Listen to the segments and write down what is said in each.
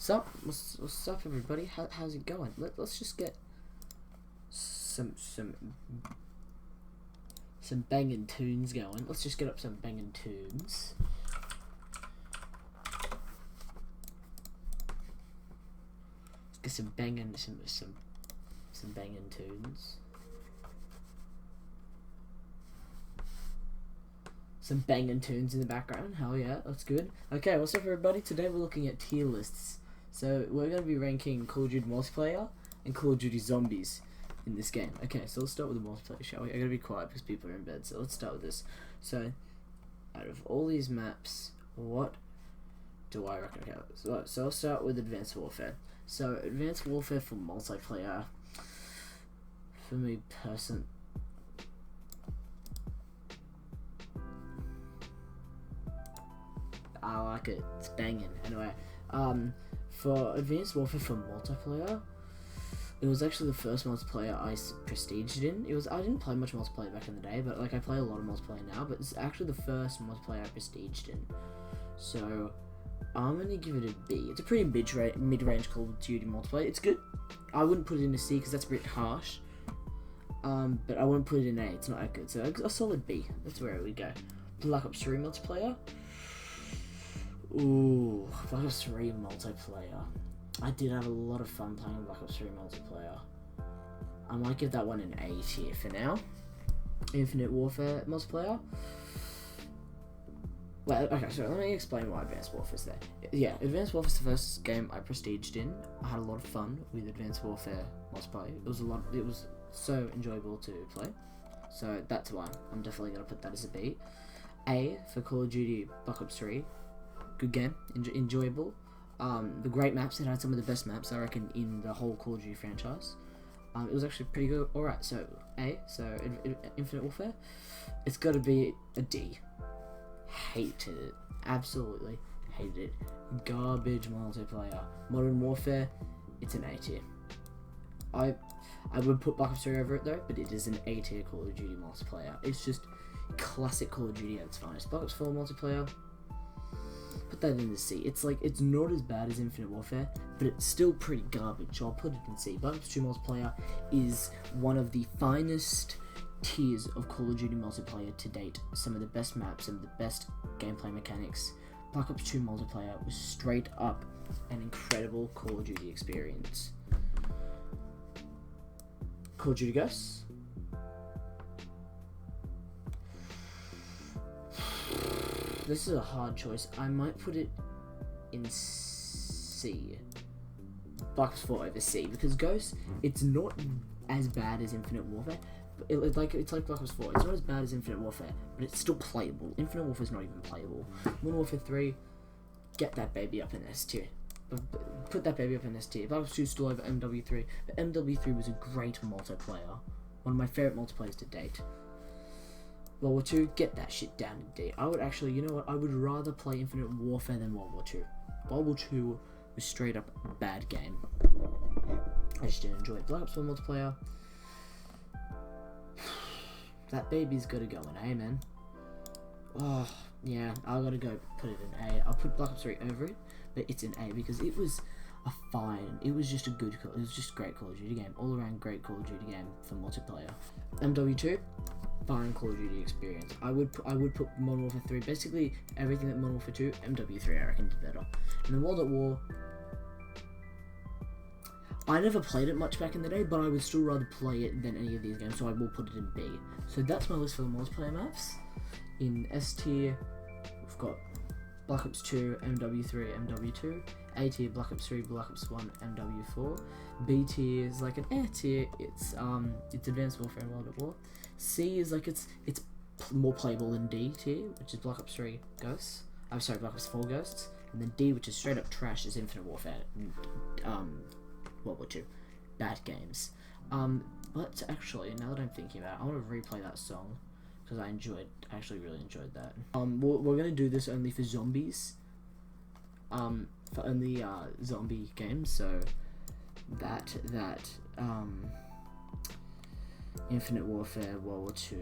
What's up, everybody? How's it going? Let's just get some banging tunes going. Let's just get up some banging tunes. Let's get some banging tunes. Some banging tunes in the background. Hell yeah, that's good. Okay, what's up, everybody? Today we're looking at tier lists. So we're going to be ranking Call of Duty multiplayer and Call of Duty zombies in this game. Okay, so let's start with the multiplayer, shall we? I gotta be quiet because people are in bed, so let's start with this. So, out of all these maps, what do I reckon? Okay, so I'll start with Advanced Warfare. So, Advanced Warfare for multiplayer, for me personally, I like it. It's banging. Anyway, for Advanced Warfare for multiplayer, it was actually the first multiplayer I prestiged in. I didn't play much multiplayer back in the day, but like I play a lot of multiplayer now. But it's actually the first multiplayer I prestiged in. So I'm gonna give it a B. It's a pretty mid-range Call of Duty multiplayer. It's good. I wouldn't put it in a C because that's a bit harsh. But I wouldn't put it in A. It's not that good. So a solid B. That's where we go. Black Ops 3 multiplayer. Ooh, Black Ops 3 multiplayer. I did have a lot of fun playing Black Ops 3 multiplayer. I might give that one an A tier for now. Infinite Warfare multiplayer. Well, okay, so let me explain why Advanced Warfare's there. Yeah, Advanced Warfare's the first game I prestiged in. I had a lot of fun with Advanced Warfare multiplayer. It was so enjoyable to play. So that's why I'm definitely gonna put that as a B. A for Call of Duty Black Ops 3. Good game, enjoyable. The great maps, it had some of the best maps I reckon in the whole Call of Duty franchise. It was actually pretty good. Alright, so A, so Infinite Warfare, it's got to be a D. Hated it, absolutely hated it. Garbage multiplayer. Modern Warfare, it's an A tier. I would put Black Ops 3 over it though, but it is an A tier Call of Duty multiplayer. It's just classic Call of Duty at its finest. Black Ops 4 multiplayer, put that in the C. It's not as bad as Infinite Warfare, but it's still pretty garbage, so I'll put it in C. Black Ops 2 multiplayer is one of the finest tiers of Call of Duty multiplayer to date. Some of the best maps and the best gameplay mechanics. Black Ops 2 multiplayer was straight up an incredible Call of Duty experience. Call of Duty Ghosts. This is a hard choice. I might put it in C. Black Ops 4 over C, because Ghost, it's not as bad as Infinite Warfare. It's like Black Ops 4. It's not as bad as Infinite Warfare, but it's still playable. Infinite Warfare is not even playable. Modern Warfare 3, get that baby up in S tier. Put that baby up in S tier. Black Ops 2 is still over MW3, but MW3 was a great multiplayer. One of my favorite multiplayers to date. World War 2, get that shit down to D. I would actually, you know what, I would rather play Infinite Warfare than World War 2. World War 2 was straight up a bad game. I just didn't enjoy it. Black Ops 1 multiplayer. That baby's gotta go in A, man. Oh, yeah, I gotta go put it in A. I'll put Black Ops 3 over it, but it's in A because it was it was just a great Call of Duty game. All around great Call of Duty game for multiplayer. MW2. Fine Call of Duty experience. I would put Modern Warfare 3, basically everything that Modern Warfare 2, MW3 I reckon did better. And then World at War, I never played it much back in the day, but I would still rather play it than any of these games, so I will put it in B. So that's my list for the multiplayer maps. In S tier, we've got Black Ops 2, MW3, MW2. A tier, Black Ops 3, Black Ops 1, MW4. B tier is like an A tier. It's Advanced Warfare and World at War. C is like it's more playable than D tier, which is Black Ops 3 Ghosts. I'm sorry, Black Ops 4 Ghosts. And then D, which is straight up trash, is Infinite Warfare and World War 2. Bad games. But actually, now that I'm thinking about it, I want to replay that song because I actually really enjoyed that. We're gonna do this only for zombies. For only zombie games, so that Infinite Warfare, World War 2,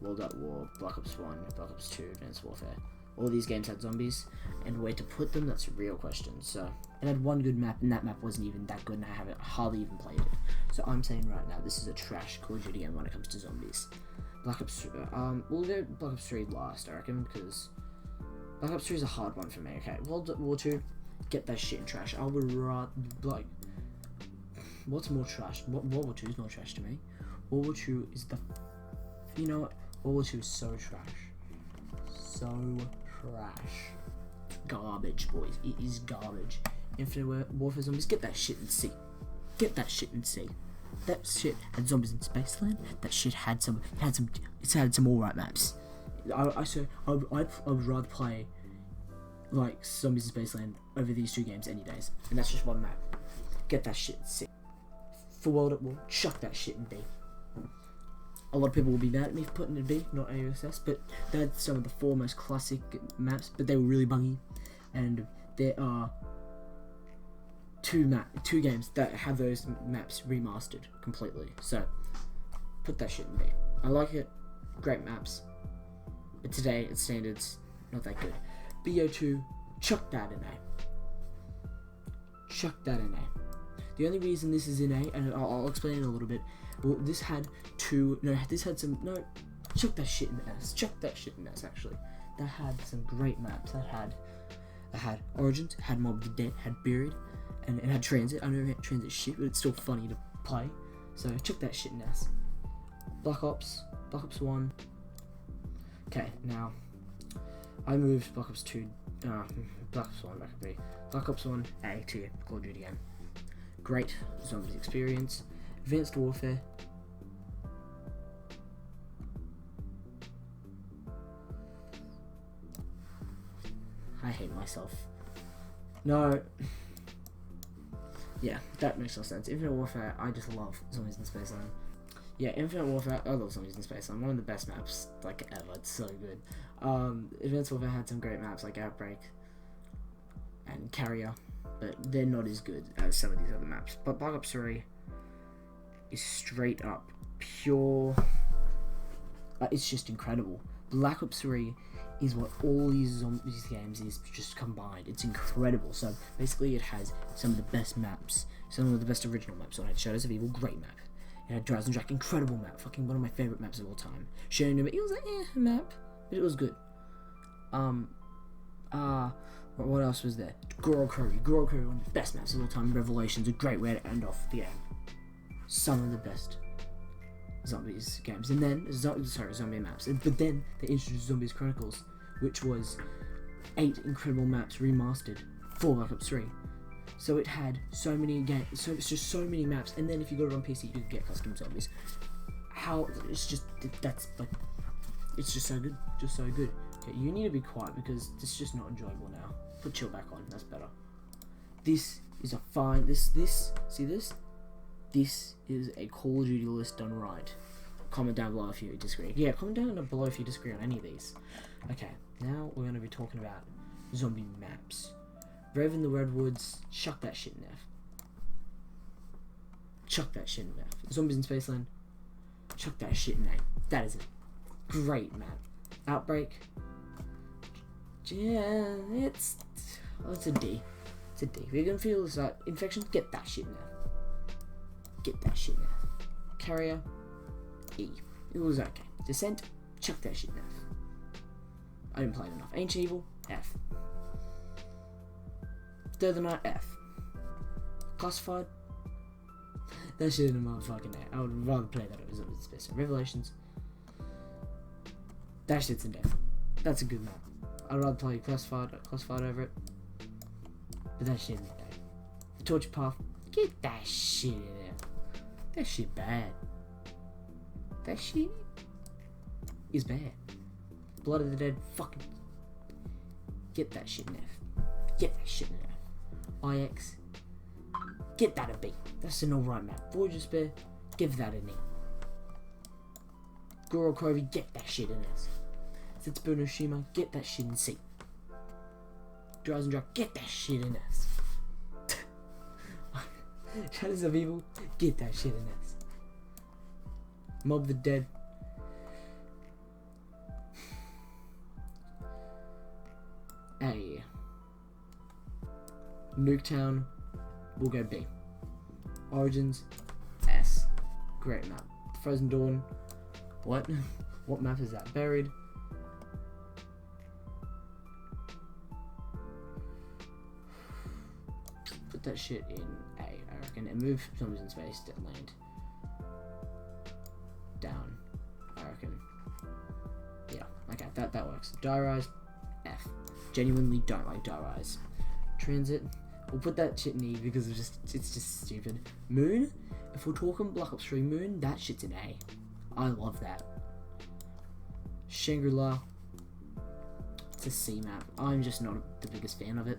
World at War, Black Ops 1, Black Ops 2, Advanced Warfare. all these games had zombies, and where to put them, that's a real question. So it had one good map, and that map wasn't even that good, and I haven't hardly even played it. So I'm saying right now, this is a trash Call of Duty game when it comes to zombies. Black Ops, we'll go Black Ops 3 last, I reckon, because Black Ops 3 is a hard one for me. Okay, World War 2, get that shit in trash. I would rather, like, what's more trash? World War 2 is more trash to me. World War 2 is the, you know what? World War 2 is so trash. So trash. Garbage, boys. It is garbage. Infinite Warfare Zombies, get that shit and see. Get that shit and see. That shit had zombies in Spaceland. That shit had some. It's had some alright maps. I would rather play like Zombies in Spaceland over these two games any days. And that's just one map. Get that shit and see. For World at War, chuck that shit in B. A lot of people will be mad at me for putting it in B, not AOSS, but they had some of the 4 most classic maps, but they were really buggy. And there are two games that have those maps remastered completely. So put that shit in B. I like it. Great maps. But today its standards not that good. BO2, chuck that in A. Chuck that in A. The only reason this is in A, and I'll explain it a little bit. Well, this had chuck that shit in S. Chuck that shit in S, actually. That had some great maps. That had Origins, had Mob of the Dead, had Buried, and it had Transit. I know it had Transit shit, but it's still funny to play. So chuck that shit in S. Black Ops 1. Okay, now I moved Black Ops 2, Black Ops 1 back to B. Black Ops 1 A to Call of Duty game. Great zombies experience. Advanced Warfare. I hate myself. No. Yeah, that makes no sense. Infinite Warfare, I just love Zombies in Spaceland. Yeah, Infinite Warfare, I love Zombies in Spaceland. One of the best maps, like, ever. It's so good. Advanced Warfare had some great maps, like Outbreak and Carrier, but they're not as good as some of these other maps. But Black Ops 3 is straight up pure. It's just incredible. Black Ops 3 is what all these zombies games is just combined. It's incredible. So basically, it has some of the best maps, some of the best original maps. So it had Shadows of Evil, great map. It had Horizon Jack, incredible map, fucking one of my favorite maps of all time. Sharing it was a map, but it was good. What else was there? Goro Curry, one of the best maps of all time. Revelations, a great way to end off the game. Some of the best zombies games, and then zombie maps. But then they introduced Zombies Chronicles, which was 8 incredible maps remastered for Black Ops 3. So it had so many games, so it's just so many maps. And then if you got it on PC, you could get custom zombies. It's just so good, just so good. Okay, you need to be quiet because it's just not enjoyable now. Put chill back on, that's better. This is a fine. See this? This is a Call of Duty list done right. Comment down below if you disagree. Yeah, comment down below if you disagree on any of these. Okay, now we're going to be talking about zombie maps. Brave in the Redwoods, chuck that shit in F. Chuck that shit in F. Zombies in Spaceland, chuck that shit in A. That is a great map. Outbreak, yeah, it's a D. It's a D. If you're going to feel this Infection, get that shit in F. Get that shit in F. Carrier, E. It was okay. Descent, chuck that shit in F. I didn't play it enough. Ancient Evil, F. Dead of the Night, F. Classified, that shit in a motherfucking A. I would rather play that over Zombies in Space. Revelations, that shit's in F. That's a good map. I'd rather play Classified over it. But that shit in A. Torture Path, get that shit in there. That shit bad. That shit is bad. Blood of the Dead, fucking get that shit in F. Get that shit in F. IX, get that a B. That's an alright map. Voyage of Despair, give that an E. Goro Crovey, get that shit in S. Setsubo no Shima, get that shit in C. Horizon Jack, get that shit in S. Shadows of Evil, get that shit in S. Mob of the Dead. A. Nuketown will go B. Origins, S. Great map. Frozen Dawn, what? What map is that? Buried. Put that shit in A, I reckon, and move zombies in space to land. Down, I reckon. Yeah, okay, that works. Die Rise, F. Genuinely don't like Die Rise. Transit, we'll put that shit in E because it's just stupid. Moon, if we're talking Black Ops 3 Moon, that shit's an A. I love that. Shangri-La, it's a C map. I'm just not the biggest fan of it.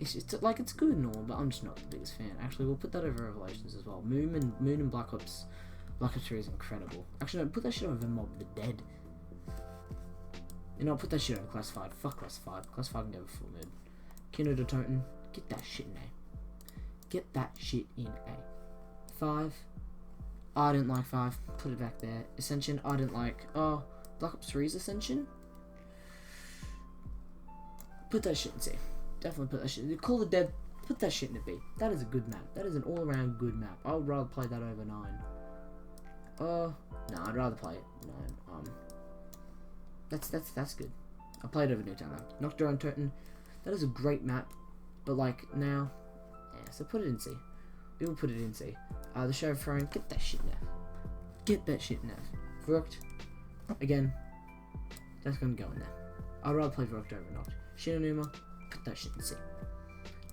It's good and all, but I'm just not the biggest fan. Actually, we'll put that over Revelations as well. Moon and Black Ops 3 is incredible. Actually, no, put that shit over Mob of the Dead. And I'll put that shit over Classified. Fuck Classified. Classified can go before Moon. Kino de Toten, get that shit in A. Get that shit in A. 5. I didn't like 5. Put it back there. Ascension, I didn't like. Oh, Black Ops 3's Ascension. Put that shit in C. Definitely put that shit. Call the Dead. Put that shit in a B. That is a good map. That is an all-around good map. I would rather play that over 9. No, I'd rather play it 9. That's good. I played over Nuketown though. Nocturne Toten. That is a great map, but like now, yeah. So put it in C. We will put it in C. The Show of Throne. Get that shit in F. Get that shit in F. Verrückt. Again, that's gonna go in there. I'd rather play Verrückt over Noct. Shinonuma. Put that shit in C.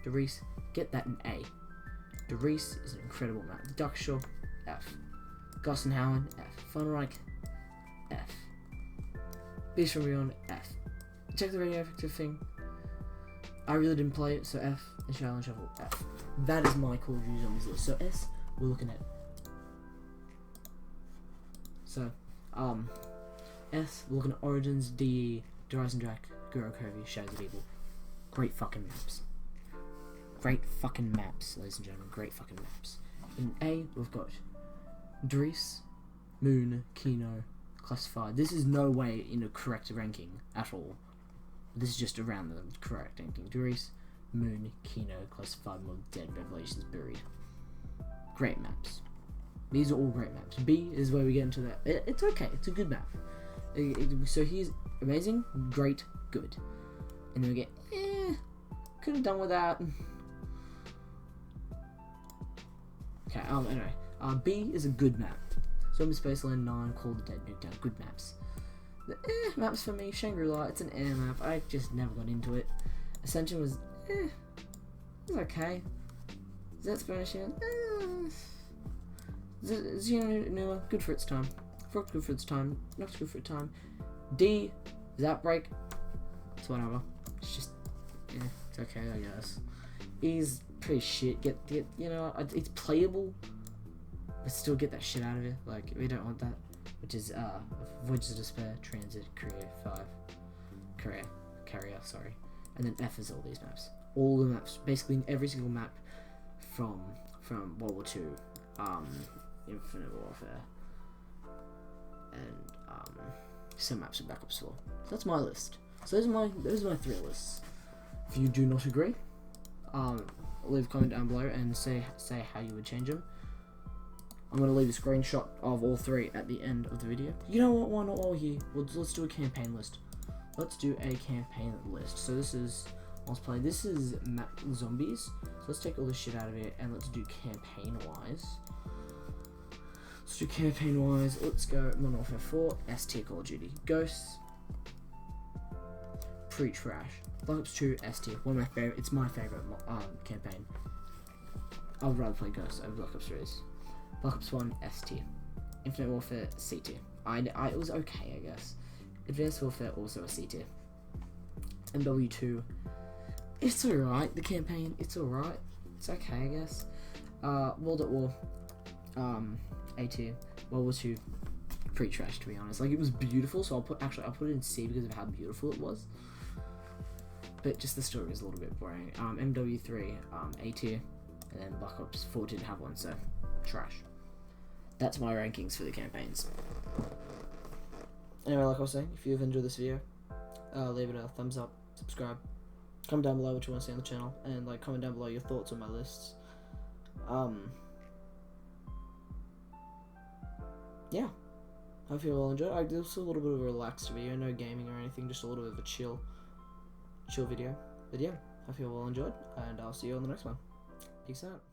Der Riese, get that in A. Der Riese is an incredible map. Duckshore, F. Gossenhauen, F. Funreich, F. Beast from Beyond, F. Check the radioactive thing. I really didn't play it, so F. And Shaolin Shuffle, F. That is my Call of Duty Zombies list. So S, we're looking at. So, S, we're looking at Origins, DE, Horizon Drac, Guro Covey, Shadows of Evil. Great fucking maps. Great fucking maps, ladies and gentlemen. Great fucking maps. In A, we've got Der Riese, Moon, Kino, Classified. This is no way in a correct ranking at all. This is just around the correct ranking. Der Riese, Moon, Kino, Classified, Mob, Dead, Revelations, Buried. Great maps. These are all great maps. B is where we get into that. It's okay. It's a good map. So here's amazing, great, good. And then we get, could have done without. Okay, anyway. B is a good map. Zombie Spaceland 9, Call the Dead, Nuketown, good maps. The maps for me, Shangri-La, it's an air map. I just never got into it. Ascension was, it was okay. Zetspanishing, Xenonuma, good for its time. Frog, good for its time. Nox, good for its time. D is Outbreak. It's whatever. It's just, it's okay, I guess. E's pretty shit. Get, it's playable, but still get that shit out of it. Like, we don't want that. Which is, Voyages of Despair, Transit, Carrier, sorry. And then F is all these maps. All the maps, basically in every single map from World War II, Infinite Warfare, and some maps of Black Ops 4. So that's my list. So those are my 3 lists. If you do not agree, leave a comment down below and say how you would change them. I'm going to leave a screenshot of all 3 at the end of the video. You know what, why not while we're here? Let's do a campaign list. Let's do a campaign list. So this is, let's play, this is map zombies. So let's take all this shit out of it and let's do campaign wise. Let's do campaign wise. Let's go Modern Warfare 4, S tier Call of Duty. Ghosts, pre-trash. Black Ops 2, S tier. One of my favorite, it's my favorite campaign. I would rather play Ghosts over Black Ops 3s. Black Ops 1, S tier. Infinite Warfare, C tier. It was okay, I guess. Advanced Warfare, also a C tier. MW2, it's alright. The campaign, it's alright. It's okay, I guess. World at War, A tier. World War 2, pretty trash, to be honest. Like, it was beautiful, so I'll put it in C because of how beautiful it was. But just the story was a little bit boring. MW3, A tier. And then Black Ops 4 didn't have one, so trash. That's my rankings for the campaigns. Anyway, like I was saying, if you've enjoyed this video, leave it a thumbs up, subscribe, comment down below what you want to see on the channel, and like comment down below your thoughts on my lists. Yeah, hope you all enjoyed. This was a little bit of a relaxed video, no gaming or anything, just a little bit of a chill video. But yeah, hope you all enjoyed, and I'll see you on the next one. Peace out.